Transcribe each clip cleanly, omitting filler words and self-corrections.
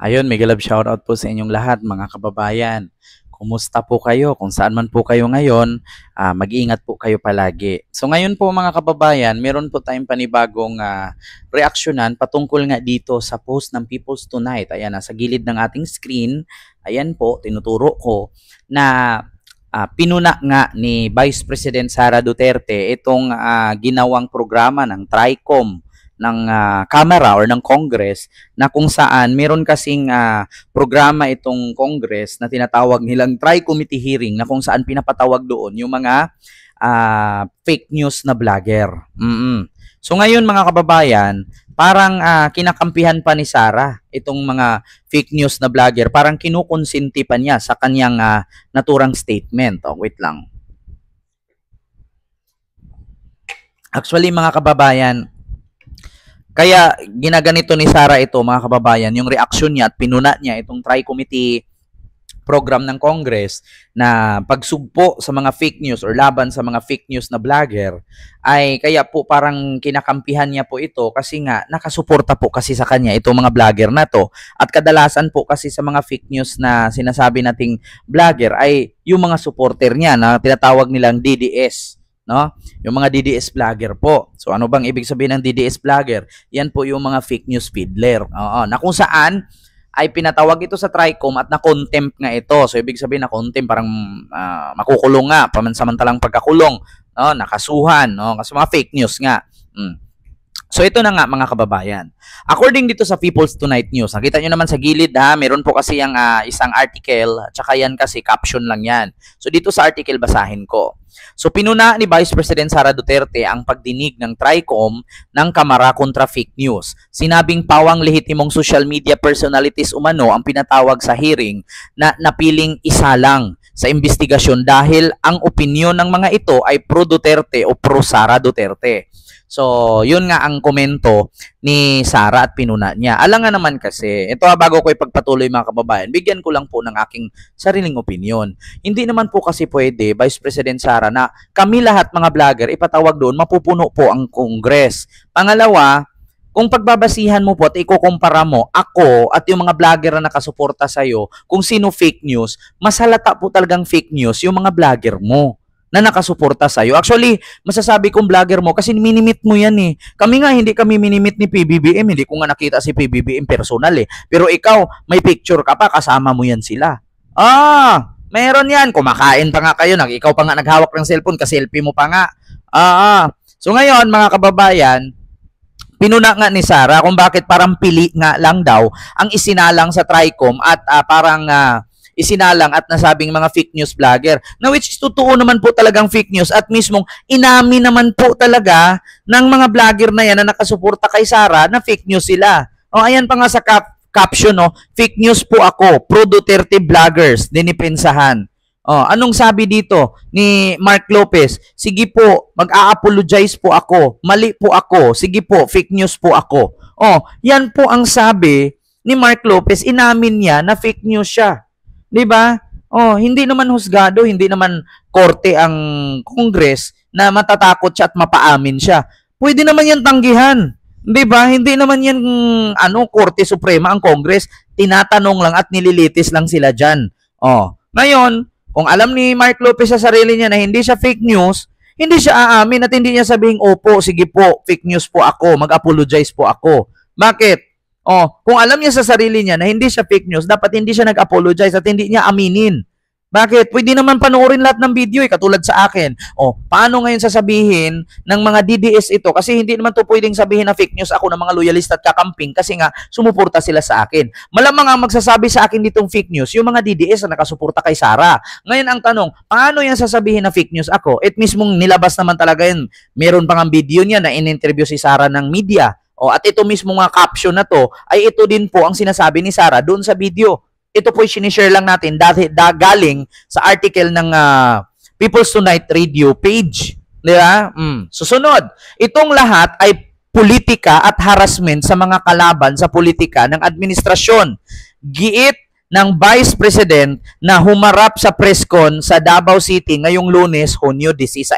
Ayun, mega love shoutout po sa inyong lahat mga kababayan. Kumusta po kayo? Kung saan man po kayo ngayon, mag-iingat po kayo palagi. So ngayon po mga kababayan, meron po tayong panibagong reaksyonan patungkol nga dito sa post ng People's Tonight. Ayan, nasa gilid ng ating screen. Ayan po, tinuturo ko na pinuna nga ni Vice President Sara Duterte itong ginawang programa ng TRICOM ng Kamara or ng Congress na kung saan meron kasing programa itong Congress na tinatawag nilang Tri-Committee Hearing na kung saan pinapatawag doon yung mga fake news na vlogger. So ngayon mga kababayan, parang kinakampihan pa ni Sara itong mga fake news na vlogger. Parang kinukonsinti pa niya sa kanyang naturang statement. Oh, wait lang. Actually mga kababayan, kaya ginaganito ni Sara ito mga kababayan, yung reaksyon niya at pinuna niya itong Tri-Committee program ng Congress na pagsugpo sa mga fake news or laban sa mga fake news na vlogger, ay kaya po parang kinakampihan niya po ito kasi nga nakasuporta po kasi sa kanya itong mga vlogger na to. At kadalasan po kasi sa mga fake news na sinasabi nating vlogger ay yung mga supporter niya na tinatawag nilang DDS. No? Yung mga DDS vlogger po. So ano bang ibig sabihin ng DDS vlogger? Yan po yung mga fake news peddler. Na kung saan ay pinatawag ito sa TRICOM at na-contempt nga ito. So ibig sabihin na contempt parang makukulong nga, pamansamantalang pagkakulong, no? Nakasuhan, no? Kasi mga fake news nga. So ito na nga mga kababayan. According dito sa People's Tonight News, nakita nyo naman sa gilid meron po kasi yung isang article at saka yan kasi caption lang yan. So dito sa article basahin ko. So pinuna ni Vice President Sara Duterte ang pagdinig ng TRICOM ng Kamara kontra fake news. Sinabing pawang lehitimong social media personalities umano ang pinatawag sa hearing na napiling isa lang sa investigasyon dahil ang opinyon ng mga ito ay pro Duterte o pro Sara Duterte. So, yun nga ang komento ni Sara at pinuna niya. Alam nga naman kasi, ito bago ko ipagpatuloy mga kababayan, bigyan ko lang po ng aking sariling opinion. Hindi naman po kasi pwede, Vice President Sara, na kami lahat mga vlogger, ipatawag doon, mapupuno po ang Congress. Pangalawa, kung pagbabasihan mo po at ikukumpara mo ako at yung mga vlogger na nakasuporta sa'yo, kung sino fake news, mas halata po talagang fake news yung mga vlogger mo na nakasuporta sa'yo. Actually, masasabi kong vlogger mo kasi minimit mo yan eh. Kami nga, hindi kami minimit ni PBBM. Hindi ko nga nakita si PBBM personal eh. Pero ikaw, may picture ka pa, kasama mo yan sila. Meron yan. Kumakain pa nga kayo. Ikaw pa nga naghawak ng cellphone, kaselfie mo pa nga. So ngayon, mga kababayan, pinuna nga ni Sara kung bakit parang pili nga lang daw ang isinalang sa TRICOM at parang isinalang at nasabing mga fake news vlogger. Na which is totoo naman po talagang fake news at mismong inamin naman po talaga ng mga vlogger na yan na nakasuporta kay Sara na fake news sila. Ayan pa nga sa caption, fake news po ako, pro Duterte vloggers, dinipensahan. Anong sabi dito ni Mark Lopez? Sige po, mag-a-apologize po ako. Mali po ako. Sige po, fake news po ako. Yan po ang sabi ni Mark Lopez. Inamin niya na fake news siya. 'Di ba? Hindi naman husgado, hindi naman korte ang Congress na matatakot siya at mapaamin siya. Pwede naman 'yan tanggihan. 'Di ba? Hindi naman 'yan Korte Suprema ang Congress. Tinatanong lang at nililitis lang sila diyan. Ngayon, kung alam ni Mark Lopez sa sarili niya na hindi siya fake news, hindi siya aamin at hindi niya sabihing, opo, sige po, fake news po ako, mag-apologize po ako. Bakit? Kung alam niya sa sarili niya na hindi siya fake news, dapat hindi siya nag-apologize at hindi niya aminin. Bakit? Pwede naman panoorin lahat ng video katulad sa akin. Paano ngayon sasabihin ng mga DDS ito? Kasi hindi naman to pwedeng sabihin na fake news ako ng mga loyalista at kakamping kasi nga sumuporta sila sa akin. Malamang ang magsasabi sa akin ditong fake news, yung mga DDS na nakasuporta kay Sara. Ngayon ang tanong, paano yan sasabihin na fake news ako? At mismong nilabas naman talaga yun. Meron pang ang video niya na in-interview si Sara ng media. At ito mismo nga caption na to, ay ito din po ang sinasabi ni Sara doon sa video. Ito po sinishare lang natin dahil galing sa article ng People's Tonight Radio page. Diba? Susunod, itong lahat ay politika at harassment sa mga kalaban sa politika ng administrasyon. Giit ng Vice President na humarap sa presscon sa Davao City ngayong Lunes, Hunyo 16.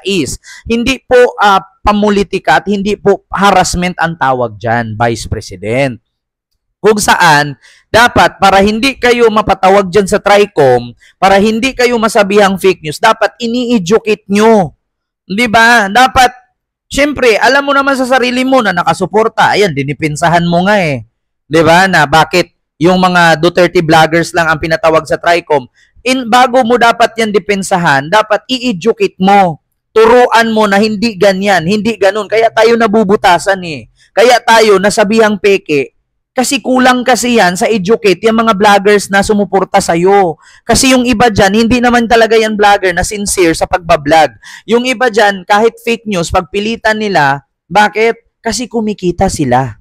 Hindi po pamulitika at hindi po harassment ang tawag dyan, Vice President. kung saan dapat para hindi kayo mapatawag dyan sa TRICOM, para hindi kayo masabihang fake news, dapat ini-educate nyo. Di ba? Dapat, syempre, alam mo naman sa sarili mo na nakasuporta. Ayan, dinipinsahan mo nga eh. Di ba? Na bakit yung mga Duterte vloggers lang ang pinatawag sa TRICOM. Bago mo dapat yan dipinsahan, dapat i-educate mo. Turuan mo na hindi ganyan, hindi ganun. Kaya tayo nabubutasan eh. Kaya tayo nasabihang peke. Kasi kulang kasi yan sa educate yung mga vloggers na sumuporta sa'yo. Kasi yung iba dyan, hindi naman talaga yan vlogger na sincere sa pagbablog. Yung iba dyan, kahit fake news, pagpilitan nila, bakit? Kasi kumikita sila.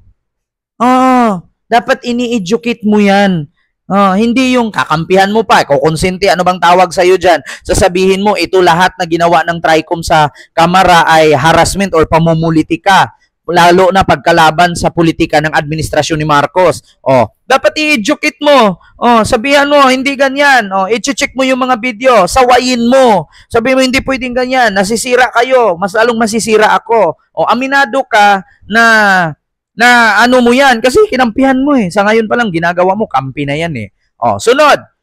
Dapat ini-educate mo yan. Hindi yung kakampihan mo pa, kukonsente, ano bang tawag sa'yo dyan? Sasabihin mo, ito lahat na ginawa ng TRICOM sa kamara ay harassment or pamumulitika. Lalo na pagkalaban sa politika ng administrasyon ni Marcos. Dapat i-educate mo. Sabihan mo, hindi ganyan. I-check mo yung mga video. Sawayin mo. Sabihin mo, hindi pwedeng ganyan. Nasisira kayo. Mas lalong masisira ako. Aminado ka na ano mo yan. Kasi kinampihan mo eh. Sa ngayon pa lang, ginagawa mo, kampi na yan eh. Sunod.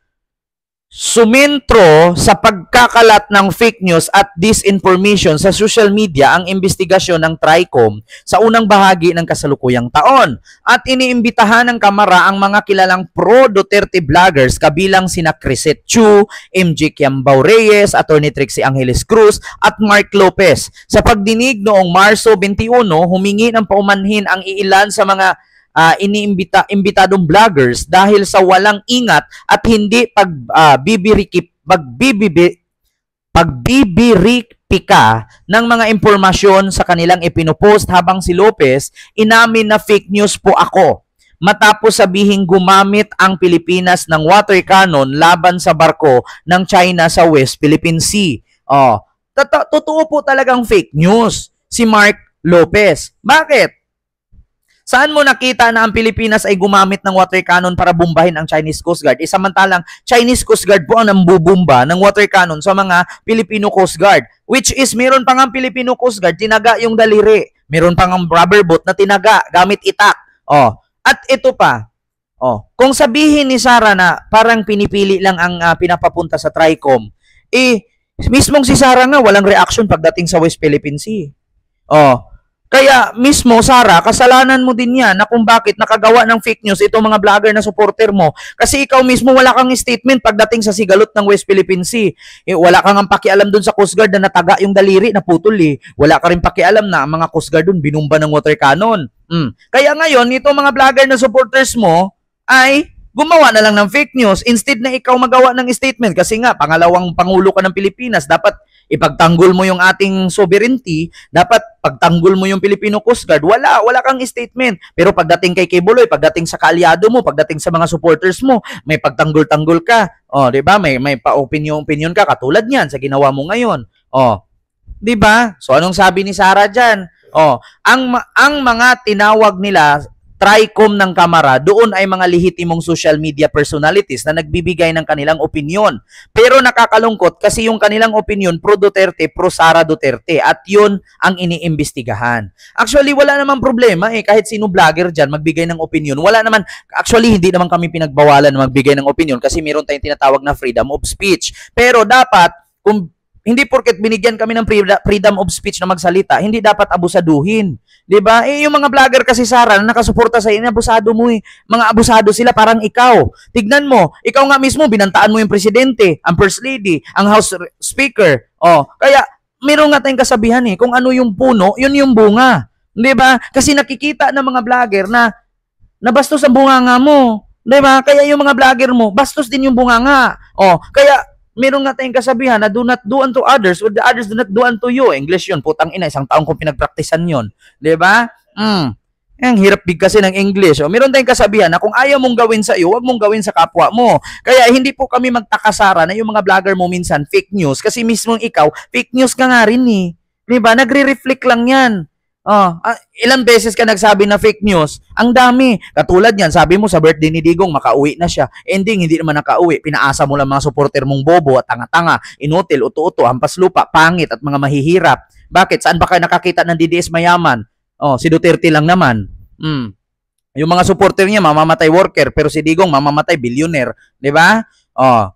Sumintro sa pagkakalat ng fake news at disinformation sa social media ang investigasyon ng TRICOM sa unang bahagi ng kasalukuyang taon. At iniimbitahan ng kamara ang mga kilalang pro-Duterte vloggers kabilang sina Crisette Chu, MJ Kiambao Reyes, Atty. Trixie Angeles Cruz at Mark Lopez. Sa pagdinig noong Marso 21, humingi ng paumanhin ang iilan sa mga iniimbitadong vloggers dahil sa walang ingat at hindi pagbibiripika ng mga impormasyon sa kanilang ipinupost habang si Lopez inamin na fake news po ako matapos sabihing gumamit ang Pilipinas ng water cannon laban sa barko ng China sa West Philippine Sea. Totoo po talagang fake news si Mark Lopez. Bakit? Saan mo nakita na ang Pilipinas ay gumamit ng water cannon para bombahin ang Chinese Coast Guard? Samantalang Chinese Coast Guard po ang nambubumba ng water cannon sa mga Filipino Coast Guard. Which is, meron pa nga Filipino Coast Guard, tinaga yung daliri. Meron pa nga rubber boat na tinaga gamit itak. At ito pa. Kung sabihin ni Sara na parang pinipili lang ang pinapapunta sa TRICOM, mismong si Sara nga walang reaction pagdating sa West Philippine Sea. Kaya mismo, Sara, kasalanan mo din yan na kung bakit nakagawa ng fake news itong mga vlogger na supporter mo. Kasi ikaw mismo wala kang statement pagdating sa sigalot ng West Philippine Sea. Wala kang ang pakialam dun sa Coast Guard na nataga yung daliri na putol eh. Wala ka rin pakialam na ang mga Coast Guard dun binumba ng water cannon. Kaya ngayon, itong mga vlogger na supporters mo ay gumawa na lang ng fake news instead na ikaw magawa ng statement. Kasi nga, pangalawang pangulo ka ng Pilipinas, dapat ipagtanggol mo yung ating sovereignty, dapat pagtanggol mo yung Filipino Coast Guard, wala kang statement. Pero pagdating kay Kibuloy, pagdating sa kaalyado mo, pagdating sa mga supporters mo, may pagtanggol-tanggol ka. 'Di ba? May pa-opinion ka katulad niyan sa ginawa mo ngayon. 'Di ba? So anong sabi ni Sara diyan? Ang mga tinawag nila TRICOM ng kamara, doon ay mga lehitimong social media personalities na nagbibigay ng kanilang opinion. Pero nakakalungkot kasi yung kanilang opinion pro-Duterte, pro-Sara Duterte at yun ang iniimbestigahan. Actually, wala namang problema kahit sino vlogger dyan magbigay ng opinion. Wala naman, actually hindi naman kami pinagbawalan na magbigay ng opinion kasi meron tayong tinatawag na freedom of speech. Pero dapat, kung hindi porket binigyan kami ng freedom of speech na magsalita, hindi dapat abusaduhin. 'Di ba? Yung mga vlogger kasi Sara na nakasuporta sa inyo, abusado mo eh. Mga abusado sila parang ikaw. Tignan mo, ikaw nga mismo binantaan mo yung presidente, ang first lady, ang house speaker. Kaya meron nga tayong kasabihan kung ano yung puno, yun yung bunga. 'Di ba? Kasi nakikita ng mga vlogger na bastos ang bunganga mo. 'Di ba? Kaya yung mga vlogger mo, bastos din yung bunganga. Kaya meron nga tayong kasabihan na do not do unto others what the others do not do unto you. English yun. Putang ina, isang taong kong pinagpraktisan yun. Diba? Ang hirap big kasi ng English. Meron tayong kasabihan na kung ayaw mong gawin sa iyo, huwag mong gawin sa kapwa mo. Kaya hindi po kami magtakasara na yung mga vlogger mo minsan fake news kasi mismong ikaw, fake news ka nga rin eh. Diba? Nagre-reflect lang yan. Ilang beses ka nagsabi na fake news? Ang dami. Katulad yan, sabi mo sa birthday ni Digong, makauwi na siya. Ending, hindi naman nakauwi. Pinaasa mo lang mga supporter mong bobo at tanga-tanga, inutil, uto-uto, hampas lupa, pangit at mga mahihirap. Bakit? Saan ba kayo nakakita ng DDS mayaman? Si Duterte lang naman. Yung mga supporter niya, mamamatay worker, pero si Digong, mamamatay billionaire. Di ba? Oh.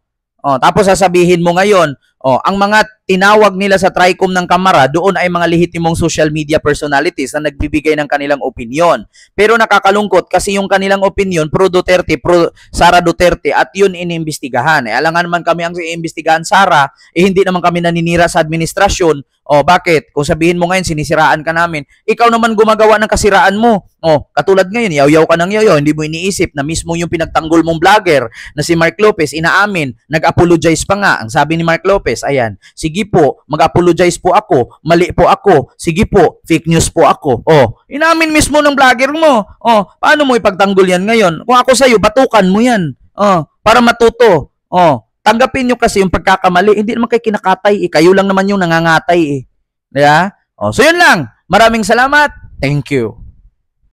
Oh, tapos sasabihin mo ngayon, oh, ang mga tinawag nila sa TRICOM ng Kamara, doon ay mga lehitimong social media personalities na nagbibigay ng kanilang opinion. Pero nakakalungkot kasi yung kanilang opinion, pro Duterte, pro Sara Duterte, at yun iniimbestigahan. Alangan naman kami ang iimbestigahan Sara, hindi naman kami naninira sa administrasyon. Oh, bakit? Kung sabihin mo ngayon, sinisiraan ka namin, ikaw naman gumagawa ng kasiraan mo. Oh, katulad ngayon, yaw-yaw ka ng yaw-yaw, hindi mo iniisip na mismo yung pinagtanggol mong vlogger na si Mark Lopez, inaamin, nag-apologize pa nga. Ang sabi ni Mark Lopez, ayan, sige po, mag-apologize po ako, mali po ako, sige po, fake news po ako. Oh, inamin mismo ng vlogger mo. Oh, paano mo ipagtanggol yan ngayon? Kung ako sa'yo, batukan mo yan. Oh, para matuto. Oh, tanggapin nyo kasi yung pagkakamali. Hindi naman kayo kinakatay. Kayo lang naman yung nangangatay. Diba? Oh, so yun lang. Maraming salamat. Thank you.